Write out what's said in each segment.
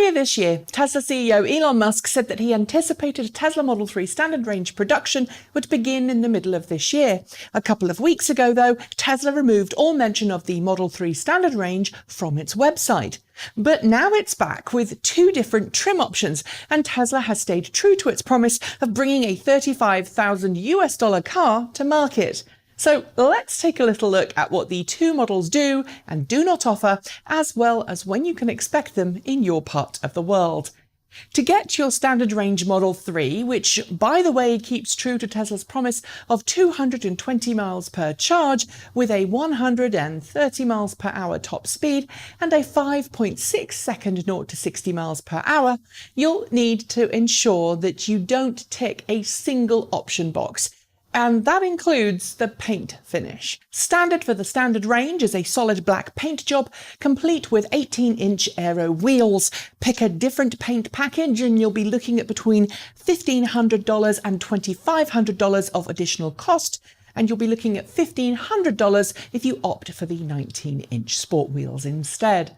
Earlier this year, Tesla CEO Elon Musk said that he anticipated Tesla Model 3 standard range production would begin in the middle of this year. A couple of weeks ago, though, Tesla removed all mention of the Model 3 standard range from its website. But now it's back with two different trim options, and Tesla has stayed true to its promise of bringing a $35,000 car to market. So let's take a little look at what the two models do and do not offer, as well as when you can expect them in your part of the world. To get your standard range Model 3, which, by the way, keeps true to Tesla's promise of 220 miles per charge with a 130 miles per hour top speed and a 5.6 second 0 to 60 miles per hour, you'll need to ensure that you don't tick a single option box. And that includes the paint finish. Standard for the standard range is a solid black paint job, complete with 18-inch aero wheels. Pick a different paint package and you'll be looking at between $1,500 and $2,500 of additional cost, and you'll be looking at $1,500 if you opt for the 19-inch sport wheels instead.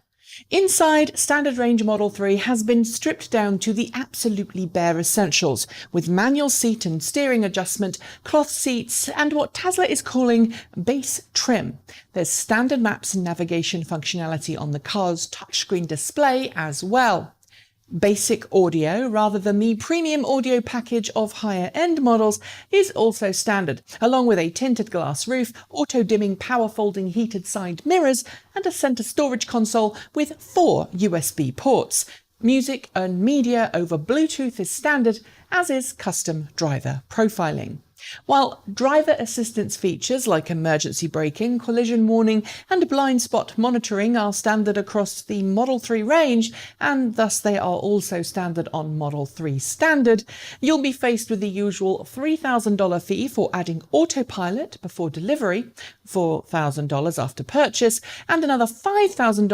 Inside, standard range Model 3 has been stripped down to the absolutely bare essentials, with manual seat and steering adjustment, cloth seats, and what Tesla is calling base trim. There's standard maps and navigation functionality on the car's touchscreen display as well. Basic audio, rather than the premium audio package of higher-end models, is also standard, along with a tinted glass roof, auto-dimming power-folding heated side mirrors, and a centre storage console with 4 USB ports. Music and media over Bluetooth is standard, as is custom driver profiling. While driver assistance features like emergency braking, collision warning, and blind spot monitoring are standard across the Model 3 range, and thus they are also standard on Model 3 Standard, you'll be faced with the usual $3,000 fee for adding autopilot before delivery, $4,000 after purchase, and another $5,000,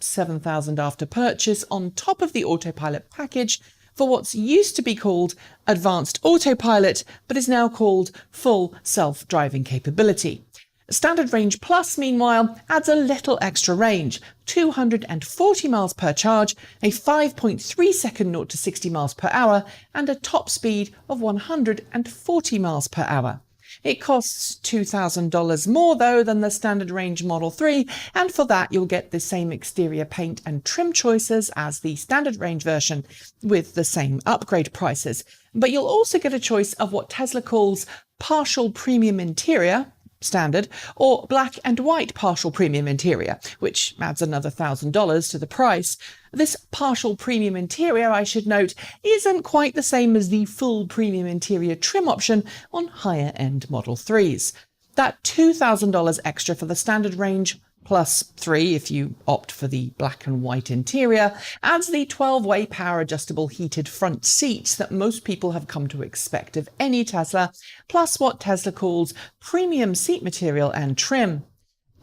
$7,000 after purchase on top of the autopilot package, for what's used to be called Advanced Autopilot, but is now called Full Self-Driving Capability. Standard Range Plus, meanwhile, adds a little extra range, 240 miles per charge, a 5.3 second 0 to 60 miles per hour, and a top speed of 140 miles per hour. It costs $2,000 more, though, than the standard range Model 3, and for that you'll get the same exterior paint and trim choices as the standard range version, with the same upgrade prices. But you'll also get a choice of what Tesla calls partial premium interior, standard, or black and white partial premium interior, which adds another $1,000 to the price. This partial premium interior, I should note, isn't quite the same as the full premium interior trim option on higher-end Model 3s. That $2,000 extra for the standard range, plus 3 if you opt for the black and white interior, adds the 12-way power-adjustable heated front seats that most people have come to expect of any Tesla, plus what Tesla calls premium seat material and trim.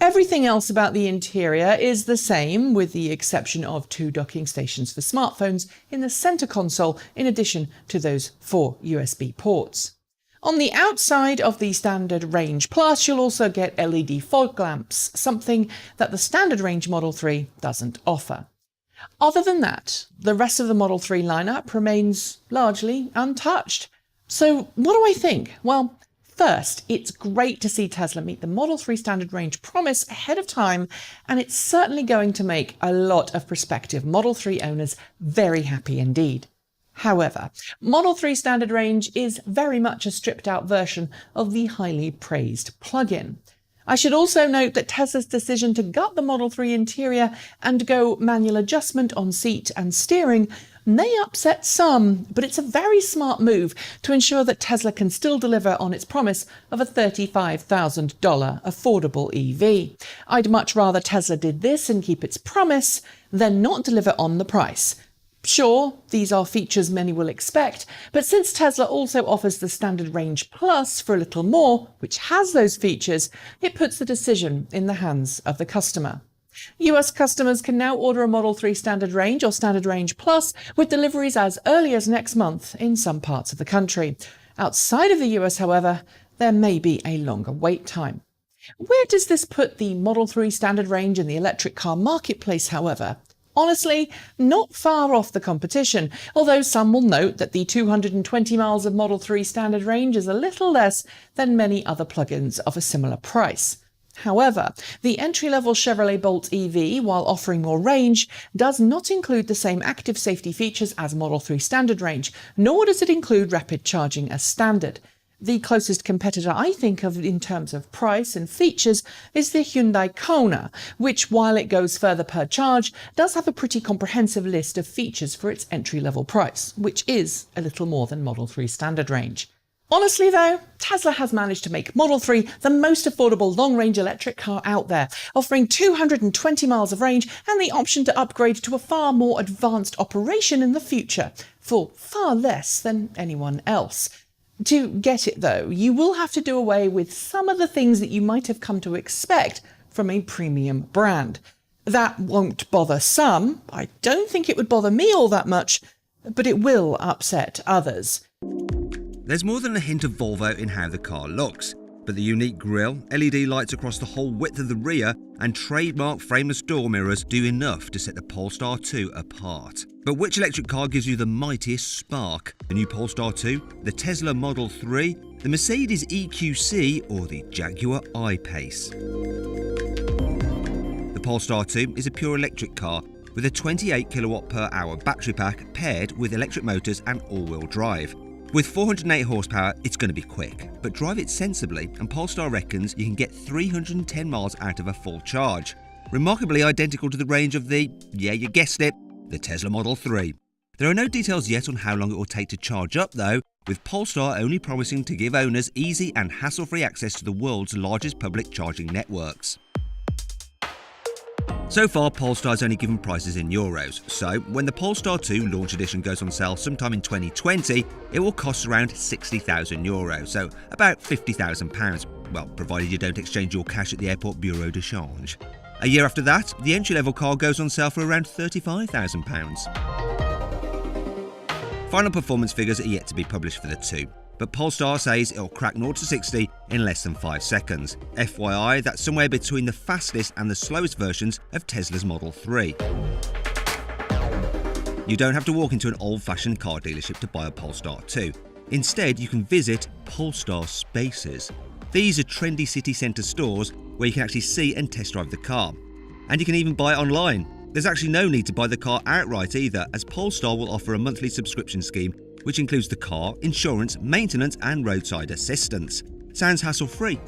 Everything else about the interior is the same, with the exception of 2 docking stations for smartphones in the center console, in addition to those 4 USB ports. On the outside of the Standard Range Plus, you'll also get LED fog lamps, something that the Standard Range Model 3 doesn't offer. Other than that, the rest of the Model 3 lineup remains largely untouched. So what do I think? Well, first, it's great to see Tesla meet the Model 3 standard range promise ahead of time, and it's certainly going to make a lot of prospective Model 3 owners very happy indeed. However, Model 3 standard range is very much a stripped-out version of the highly praised plug-in. I should also note that Tesla's decision to gut the Model 3 interior and go manual adjustment on seat and steering may upset some, but it's a very smart move to ensure that Tesla can still deliver on its promise of a $35,000 affordable EV. I'd much rather Tesla did this and keep its promise than not deliver on the price. Sure, these are features many will expect, but since Tesla also offers the Standard Range Plus for a little more, which has those features, it puts the decision in the hands of the customer. US customers can now order a Model 3 Standard Range or Standard Range Plus with deliveries as early as next month in some parts of the country. Outside of the US, however, there may be a longer wait time. Where does this put the Model 3 Standard Range in the electric car marketplace, however? Honestly, not far off the competition, although some will note that the 220 miles of Model 3 standard range is a little less than many other plug-ins of a similar price. However, the entry-level Chevrolet Bolt EV, while offering more range, does not include the same active safety features as Model 3 standard range, nor does it include rapid charging as standard. The closest competitor I think of in terms of price and features is the Hyundai Kona, which, while it goes further per charge, does have a pretty comprehensive list of features for its entry-level price, which is a little more than Model 3 standard range. Honestly though, Tesla has managed to make Model 3 the most affordable long-range electric car out there, offering 220 miles of range and the option to upgrade to a far more advanced operation in the future, for far less than anyone else. To get it though, you will have to do away with some of the things that you might have come to expect from a premium brand. That won't bother some. I don't think it would bother me all that much, but it will upset others. There's more than a hint of Volvo in how the car looks, but the unique grille, LED lights across the whole width of the rear, and trademark frameless door mirrors do enough to set the Polestar 2 apart. But which electric car gives you the mightiest spark? The new Polestar 2, the Tesla Model 3, the Mercedes EQC, or the Jaguar I-Pace? The Polestar 2 is a pure electric car with a 28 kWh battery pack paired with electric motors and all-wheel drive. With 408 horsepower, it's going to be quick, but drive it sensibly and Polestar reckons you can get 310 miles out of a full charge. Remarkably identical to the range of the, yeah you guessed it, the Tesla Model 3. There are no details yet on how long it will take to charge up though, with Polestar only promising to give owners easy and hassle-free access to the world's largest public charging networks. So far, Polestar's only given prices in euros, so when the Polestar 2 launch edition goes on sale sometime in 2020, it will cost around €60,000, so about £50,000, well, provided you don't exchange your cash at the airport bureau de change. A year after that, the entry-level car goes on sale for around £35,000. Final performance figures are yet to be published for the 2. But Polestar says it'll crack 0 to 60 in less than 5 seconds. FYI, that's somewhere between the fastest and the slowest versions of Tesla's Model 3. You don't have to walk into an old-fashioned car dealership to buy a Polestar 2. Instead, you can visit Polestar Spaces. These are trendy city centre stores where you can actually see and test drive the car. And you can even buy it online. There's actually no need to buy the car outright either, as Polestar will offer a monthly subscription scheme which includes the car, insurance, maintenance and roadside assistance. Sounds hassle-free.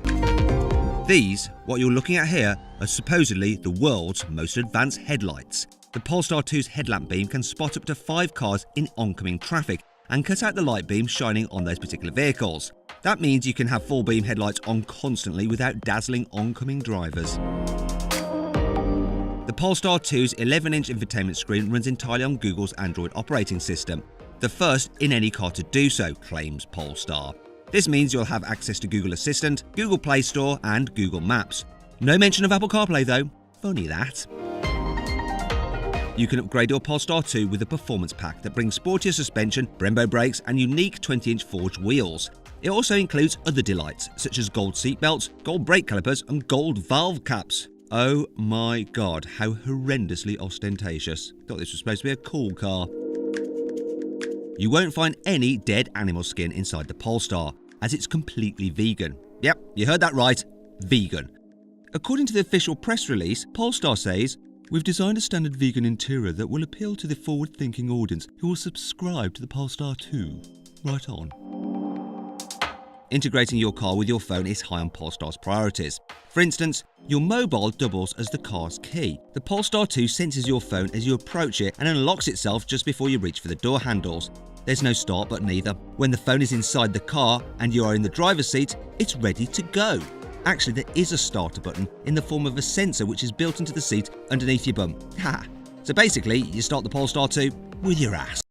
These, what you're looking at here, are supposedly the world's most advanced headlights. The Polestar 2's headlamp beam can spot up to 5 cars in oncoming traffic and cut out the light beam shining on those particular vehicles. That means you can have full beam headlights on constantly without dazzling oncoming drivers. The Polestar 2's 11-inch infotainment screen runs entirely on Google's Android operating system. The first in any car to do so, claims Polestar. This means you'll have access to Google Assistant, Google Play Store and Google Maps. No mention of Apple CarPlay though. Funny that. You can upgrade your Polestar 2 with a performance pack that brings sportier suspension, Brembo brakes and unique 20-inch forged wheels. It also includes other delights such as gold seat belts, gold brake calipers and gold valve caps. Oh my god, how horrendously ostentatious. Thought this was supposed to be a cool car. You won't find any dead animal skin inside the Polestar, as it's completely vegan. Yep, you heard that right, vegan. According to the official press release, Polestar says, "We've designed a standard vegan interior that will appeal to the forward-thinking audience who will subscribe to the Polestar 2. Right on." Integrating your car with your phone is high on Polestar's priorities. For instance, your mobile doubles as the car's key. The Polestar 2 senses your phone as you approach it and unlocks itself just before you reach for the door handles. There's no start button either. When the phone is inside the car and you are in the driver's seat, it's ready to go. Actually, there is a starter button in the form of a sensor which is built into the seat underneath your bum. Ha! So basically, you start the Polestar 2 with your ass.